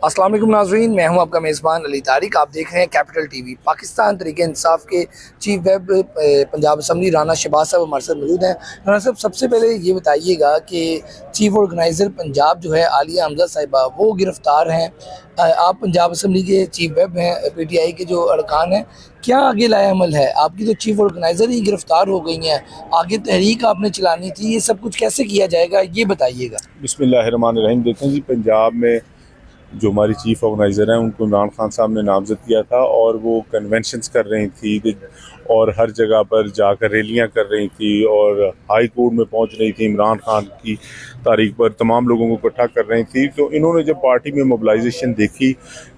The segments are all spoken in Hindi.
अस्सलाम वालेकुम नाज़रीन, मैं हूं आपका मेज़बान अली तारिक। आप देख रहे हैं कैपिटल टीवी। पाकिस्तान तहरीक इंसाफ के chief whip Punjab assembly Rana Shahbaz साहब हमारे साथ मौजूद हैं। राना साहब, सबसे पहले ये बताइएगा कि चीफ ऑर्गेनाइज़र पंजाब जो है आलिया हमजा साहिबा, वो गिरफ़्तार हैं। आप पंजाब असम्बली के चीफ वेब हैं, PTI के जो अरकान हैं, क्या आगे लाया अमल है? आपकी तो चीफ ऑर्गेनाइज़र ही गिरफ़्तार हो गई हैं, आगे तहरीक आपने चलानी थी, ये सब कुछ कैसे किया जाएगा, ये बताइएगा। बिस्मिल्लाहिर्रहमानिर्रहीम। देखें जी, पंजाब में जो हमारी चीफ ऑर्गेनाइज़र हैं उनको इमरान खान साहब ने नामज़द किया था और वो कन्वेंशंस कर रही थी और हर जगह पर जाकर रैलियां कर रही थी और हाई कोर्ट में पहुंच रही थी। इमरान खान की तारीख पर तमाम लोगों को इकट्ठा कर रही थी। तो इन्होंने जब पार्टी में मोबिलाइजेशन देखी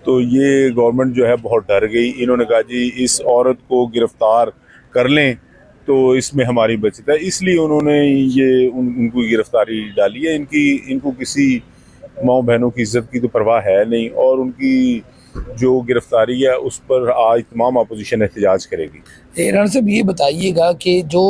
तो ये गवर्नमेंट जो है बहुत डर गई। इन्होंने कहा जी इस औरत को गिरफ़्तार कर लें तो इसमें हमारी बचत है, इसलिए उन्होंने उनको गिरफ़्तारी डाली है। इनको किसी माँ बहनों की इज्जत की तो परवाह है नहीं और उनकी जो गिरफ्तारी है उस पर आज तमाम अपोजिशन एहतजाज करेगी। राना साहब, ये बताइएगा कि जो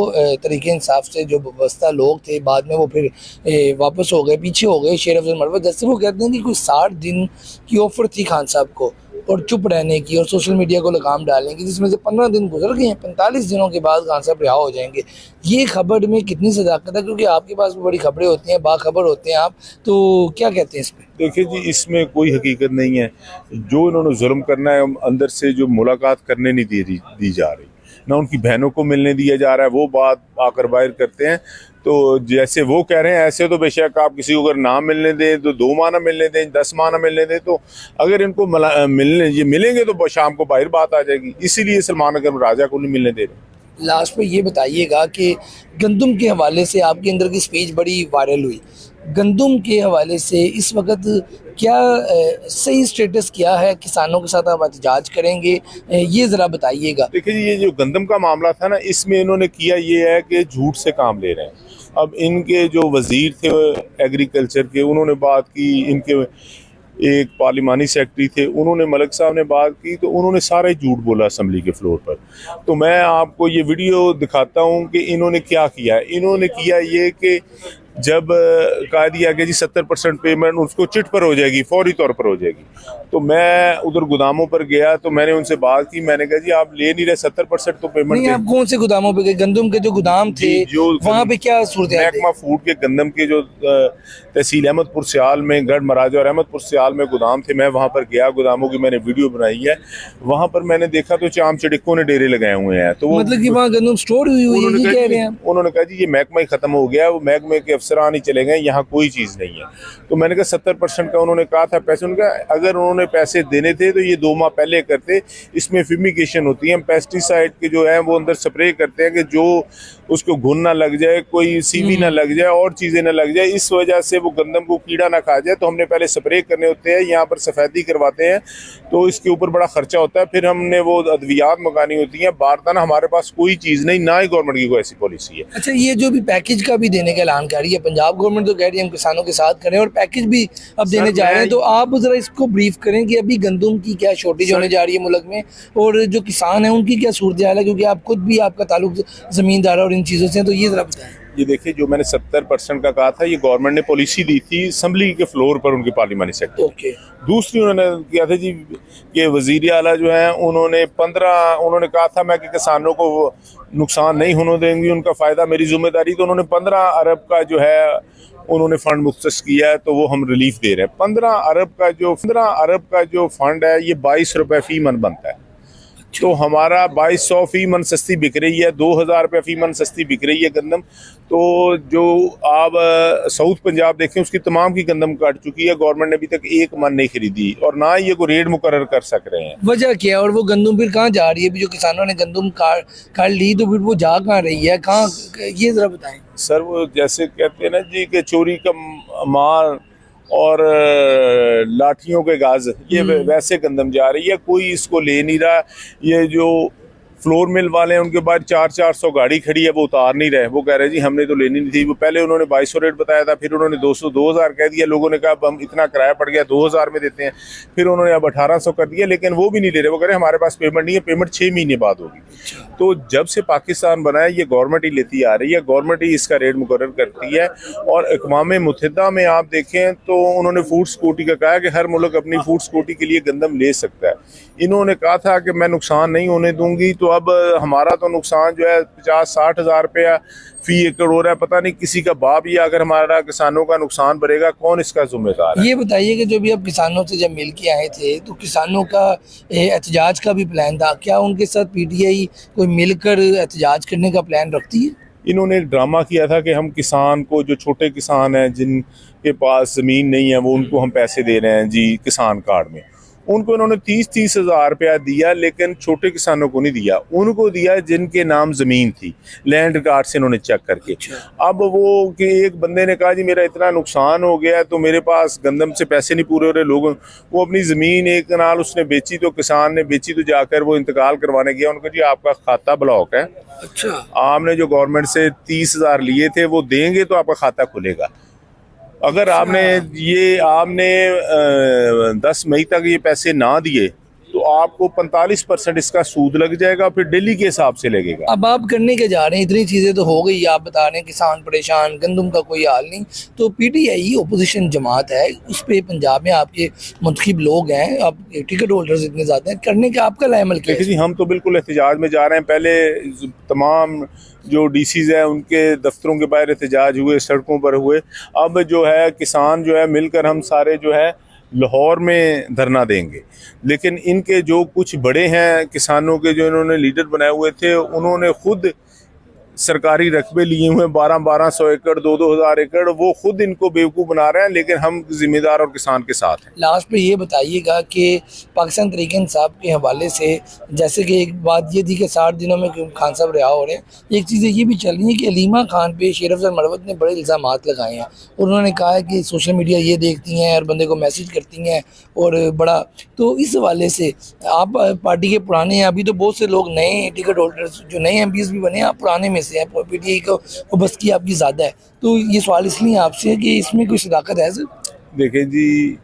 तरीके इंसाफ से जो वाबस्ता लोग थे, बाद में वो फिर वापस हो गए, पीछे हो गए। शेर अफजल मरवत, जैसे वो कहते हैं कि कोई 60 दिन की ऑफर थी खान साहब को और चुप रहने की और सोशल मीडिया को लगाम डालने की, जिसमें से 15 दिन गुजर गए हैं। 45 दिनों के बाद खान साहब रिहा हो जाएंगे। ये खबर में कितनी सदाकत है? क्योंकि आपके पास भी बड़ी खबरें होती हैं, बाखबर होते हैं आप, तो क्या कहते हैं इस पर? देखिए जी, इसमें कोई हकीकत नहीं है। जो इन्होंने जुल्म करना है, अंदर से जो मुलाकात करने नहीं दी जा रही, ना उनकी बहनों को मिलने दिया जा रहा है, वो बात आकर बाहर करते हैं। तो जैसे वो कह रहे हैं ऐसे तो बेशक आप किसी को अगर ना मिलने दें तो 2 माह ना मिलने दें, 10 माह ना मिलने दें, तो अगर इनको मिलेंगे तो शाम को बाहर बात आ जाएगी। इसीलिए सलमान अगर राजा को नहीं मिलने दे रहे। लास्ट पे ये बताइएगा कि गंदम के हवाले से आपके अंदर की स्पीच बड़ी वायरल हुई। गंदम के हवाले से इस वक्त क्या सही स्टेटस क्या है? किसानों के साथ आप एहतजाज करेंगे, ये ज़रा बताइएगा। देखिए जी, ये जो गंदम का मामला था ना, इसमें इन्होंने किया ये है कि झूठ से काम ले रहे हैं। अब इनके जो वज़ीर थे एग्रीकल्चर के, उन्होंने बात की, इनके एक पार्लिमानी सेक्रेटरी थे, उन्होंने मलिक साहब ने बात की, तो उन्होंने सारा ही झूठ बोला असम्बली के फ्लोर पर। तो मैं आपको ये वीडियो दिखाता हूँ कि इन्होंने क्या किया। इन्होंने किया ये कि जब कहा दिया कि जी 70% पेमेंट उसको चिट पर हो जाएगी, फौरी तौर पर हो जाएगी, तो मैं उधर गोदामों पर गया तो मैंने उनसे बात की। मैंने कहा जी आप ले नहीं रहे, 70% तो पेमेंट नहीं, आप कौन से गोदामों पे गए? गंदम के जो गोदाम थे वहाँ पे क्या सूरत है? महकमा फूड के गंदम के जो तहसील अहमदपुर सियाल में, गढ़ महाराजा और अहमदपुर सियाल में गोदाम थे, मैं वहाँ पर गया, गोदामों की मैंने वीडियो बनाई है। वहाँ पर मैंने देखा तो चाम चिड़िकों ने डेरे लगाए हुए हैं। तो मतलब कि वहाँ गंदम स्टोर हुई हुई है, ये कह रहे हैं? उन्होंने कहा जी ये महकमा ही खत्म हो गया, वो महकमे के अफसरान ही चले गए, यहाँ कोई चीज़ नहीं है। तो मैंने कहा 70% का उन्होंने कहा था पैसे, उनका अगर उन्होंने पैसे देने थे तो ये 2 माह पहले करते। इसमें फ्यूमिगेशन होती है, पेस्टिसाइड के जो है वो अंदर स्प्रे करते हैं कि जो उसको घुन ना लग जाए, कोई सीवी ना लग जाए और चीज़ें ना लग जाए, इस वजह से वो गंदम को कीड़ा ना खा जाए। तो हमने पहले स्प्रे करने होते हैं, यहाँ पर सफ़ेदी करवाते हैं, तो इसके ऊपर बड़ा खर्चा होता है। फिर हमने वो अद्वियात मंगानी होती हैं। बारदाना हमारे पास कोई चीज़ नहीं, ना ही गवर्नमेंट की कोई ऐसी पॉलिसी है। अच्छा, ये जो भी पैकेज का भी देने का ऐलान कर रही है पंजाब गवर्नमेंट, तो कह रही है हम किसानों के साथ करें और पैकेज भी अब देने जा रहे हैं, तो आप जरा इसको ब्रीफ करें कि अभी गंदम की क्या शॉर्टेज होने जा रही है मुल्क में और जो किसान हैं उनकी क्या सूरत हाल है? क्योंकि आप खुद भी, आपका ताल्लुक ज़मींदार और इन चीज़ों से, तो ये ज़रा बताएं। ये देखिए, जो मैंने 70% का कहा था, ये गवर्नमेंट ने पॉलिसी दी थी असम्बली के फ्लोर पर, उनकी पार्लिमानी सेक्रेटरी। ओके। दूसरी उन्होंने किया था जी कि वज़ीर आला जो है उन्होंने कहा था मैं कि किसानों को नुकसान नहीं होने देंगी, उनका फ़ायदा मेरी जिम्मेदारी। तो उन्होंने 15 अरब का जो है उन्होंने फ़ंड मुख्तस किया है, तो वो हम रिलीफ दे रहे हैं। 15 अरब का जो फ़ंड है ये 22 रुपये फ़ी मन बनता है। तो हमारा 2200 फ़ी मन सस्ती बिक रही है, 2000 रुपये फ़ी मन सस्ती बिक रही है गंदम। तो जो आप साउथ पंजाब देखें, उसकी तमाम की गंदम कट चुकी है। गवर्नमेंट ने अभी तक 1 मन नहीं खरीदी और ना ये कोई रेट मुकर्रर कर सक रहे हैं। वजह क्या है? और वो गंदम फिर कहाँ जा रही है? अभी जो किसानों ने गंदम काट ली, तो फिर वो जा कहाँ रही है, कहाँ, ये ज़रा बताएं। सर, वो जैसे कहते हैं ना जी कि चोरी का माल और लाठियों के गाज, ये वैसे गंदम जा रही है, कोई इसको ले नहीं रहा। ये जो फ्लोर मिल वाले हैं उनके बाद 400 गाड़ी खड़ी है, वो उतार नहीं रहे। वो कह रहे जी हमने तो लेनी नहीं थी। वो पहले उन्होंने 2200 रेट बताया था, फिर उन्होंने 2000 कह दिया। लोगों ने कहा अब हम इतना किराया पड़ गया, 2000 में देते हैं। फिर उन्होंने अब 1800 कर दिया, लेकिन वो भी नहीं ले रहे। वो कह रहे हमारे पास पेमेंट नहीं है, पेमेंट 6 महीने बाद होगी। तो जब से पाकिस्तान बना है ये गवर्नमेंट ही लेती आ रही है, गवर्नमेंट ही इसका रेट मुकर्रर करती है। और अक़वाम मुत्तहिदा में आप देखें तो उन्होंने फूड सिक्योरिटी का कहा है कि हर मुल्क अपनी फूड सिक्योरिटी के लिए गंदम ले सकता है। इन्होंने कहा था कि मैं नुकसान नहीं होने दूंगी, तो अब हमारा तो नुकसान जो है 50-60 हज़ार रुपया फी एकड़ हो रहा है। पता नहीं किसी का बाप, या अगर हमारा किसानों का नुकसान बढ़ेगा कौन इसका जिम्मेदार है। ये बताइए कि जो भी आप किसानों से जब मिल के आए थे तो किसानों का एहतजाज का भी प्लान था, क्या उनके साथ पीटीआई कोई मिलकर एहतजाज करने का प्लान रखती है? इन्होंने एक ड्रामा किया था कि हम किसान को, जो छोटे किसान हैं जिनके पास ज़मीन नहीं है, वो उनको हम पैसे दे रहे हैं जी किसान कार्ड में। उनको इन्होंने 30-30 हज़ार रुपया दिया, लेकिन छोटे किसानों को नहीं दिया। उनको दिया जिनके नाम ज़मीन थी, लैंड रिकॉर्ड से इन्होंने चेक करके। अब वो कि एक बंदे ने कहा जी मेरा इतना नुकसान हो गया तो मेरे पास गंदम से पैसे नहीं पूरे हो रहे, लोगों वो अपनी ज़मीन एक कनाल उसने बेची, तो किसान ने बेची, तो जाकर वो इंतकाल करवाने गया। उनको जी आपका खाता ब्लॉक है, अच्छा, आपने जो गवर्नमेंट से 30 हज़ार लिए थे वो देंगे तो आपका खाता खुलेगा। अगर आपने 10 मई तक ये पैसे ना दिए तो आपको 45% इसका सूद लग जाएगा, फिर डेली के हिसाब से लगेगा। अब आप करने के जा रहे हैं, इतनी चीज़ें तो हो गई, आप बता रहे हैं किसान परेशान, गंदम का कोई हाल नहीं, तो पीटीआई ओपोजिशन जमात है, उस पर पंजाब में आपके मुंतखब लोग हैं, आप टिकट होल्डर्स इतने ज़्यादा हैं, करने का आपका लाएमल क्या है? देखिए जी, हम तो बिल्कुल एहतजाज में जा रहे हैं। पहले तमाम जो डीसीज हैं उनके दफ्तरों के बाहर एहतजाज हुए, सड़कों पर हुए। अब जो है किसान जो है मिलकर हम सारे जो है लाहौर में धरना देंगे। लेकिन इनके जो कुछ बड़े हैं किसानों के, जो इन्होंने लीडर बनाए हुए थे, उन्होंने खुद सरकारी रकबे लिए हुए 1200 एकड़, 2-2 हज़ार एकड़, वो खुद इनको बेवकूफ़ बना रहे हैं। लेकिन हम जिम्मेदार और किसान के साथ हैं। लास्ट पे ये बताइएगा कि पाकिस्तान तहरीक-ए-इंसाफ के हवाले से, जैसे कि एक बात ये थी कि 60 दिनों में खान साहब रिहा हो रहे हैं, एक चीज़ें ये भी चल रही हैं कि अलीमा खान पे शेर अफजल मरवत ने बड़े इल्ज़ामात लगाए हैं। उन्होंने कहा है कि सोशल मीडिया ये देखती हैं, हर बंदे को मैसेज करती हैं और बड़ा, तो इस हवाले से आप पार्टी के पुराने हैं, अभी तो बहुत से लोग नए टिकट होल्डर्स जो नए एमपीज़ भी बने हैं, आप पुराने में से हैं, पीटीआई को बस की आपकी ज़्यादा है, तो ये सवाल इसलिए आपसे है कि इसमें कोई सदाकत है सर? देखिए जी,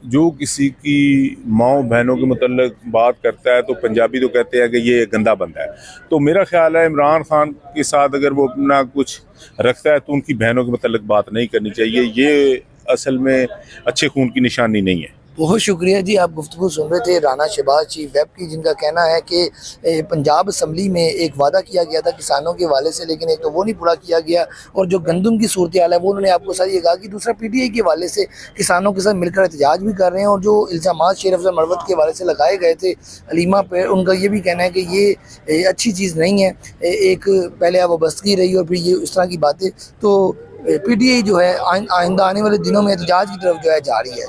जो किसी की माँ बहनों के मतलब बात करता है तो पंजाबी तो कहते हैं कि ये गंदा बंदा है। तो मेरा ख्याल है इमरान खान के साथ अगर वो अपना कुछ रखता है तो उनकी बहनों के मतलब बात नहीं करनी चाहिए। ये असल में अच्छे खून की निशानी नहीं है। बहुत शुक्रिया जी, आप गुफ्तगू सुन रहे थे राना शहबाज चीफ वेब की, जिनका कहना है कि पंजाब असम्बली में एक वादा किया गया था किसानों के हवाले से, लेकिन एक तो वो नहीं पूरा किया गया, और जो गंदम की सूरत हाल है वो उन्होंने आपको सारी ये कहा कि दूसरा पीटीआई के हवाले से किसानों के साथ मिलकर एहतजाज भी कर रहे हैं, और जो इल्ज़ामात शेर अफजल मरवत के हवाले से लगाए गए थे अलीमा पे, उनका ये भी कहना है कि ये अच्छी चीज़ नहीं है। एक पहले वाबस्तगी रही और फिर ये इस तरह की बातें, तो पीटीआई जो है आइंदा आने वाले दिनों में एहतजाज की तरफ जो है जा रही है।